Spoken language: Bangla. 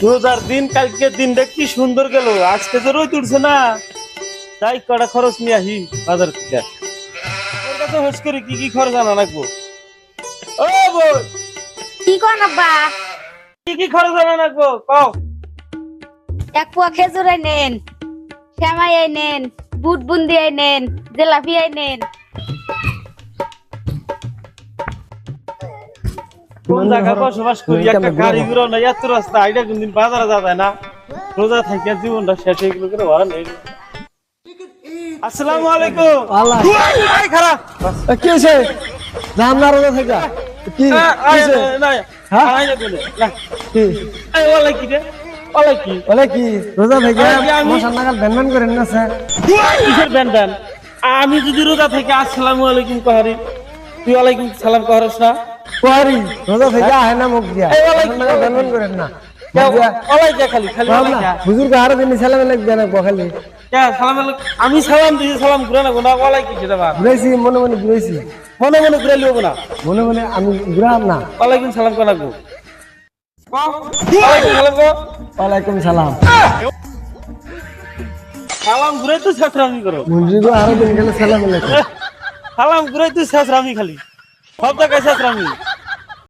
রোজার দিন কালকে দিনটা কি সুন্দর গেল, আজকে তো রোদ উঠছে না, তাই কটা খরচ নিয়ে আসি বাজার থেকে। ওর কাছে হোস করি কি কি খরচ আনা রাখবো। ও বই, কি কোন আব্বা? কি কি খরচ আনা রাখবো কও। এক পোয়া খেজুর নেন, শ্যামাই নেন, বুট বুন্দি নেন, জিলাপি নেন। কোন জায়গায় বসবাস করি, একটা গাড়ি ঘুরাও না, এত রাস্তা আইডা কোনদিন বাজারে যাওয়া যায় না। রোজা থেকে জীবনটা শেষ হয়ে গেল করে ভালো নেই। আসসালামু আলাইকুম। এই খারাপ কি হয়েছে? রান্নার রোজা থেকে কি হয়েছে? হ্যাঁ? কি? ওলাই কি রে, ওলাই কি, বলে কি রোজা থেকে আমি- মশার নাগাল ব্যান করেন না স্যার? কিসের ব্যান্ডান? আমি যদি রোজা থেকে আসসালামু আলাইকুম কহারি, তুই ওয়ালাইকুম সালাম কহারস না? কোয়ারি রোজা থেকে আহে না মুখ দিয়া এই ওলাই কি, ব্যান করেন না ওলাই কে খালি খালি ওলাই কে? হুজুর আরো দিন সালাম লাগবে না খালি কে সালাম আলাইকুম? আমি সালাম দিছি, সালাম ঘুরে না গোনা, ওলাই কি সেটা বাদ। ঘুরাইছি মনে মনে ঘুরাইছি মনে মনে ঘুরে লিও না, মনে মনে আমি ঘুরাম না। ওয়ালাইকুম সালাম কো লাগবো। ওয়ালাইকুম সালাম কো। ওয়ালাইকুম সালাম। সালাম ঘুরে তুই শেষরামি করো, মন্দির আরো দিন গেলে সালাম লাগবে। সালাম ঘুরে তুই শেষরামি খালি, সব জায়গায় শেষরামি।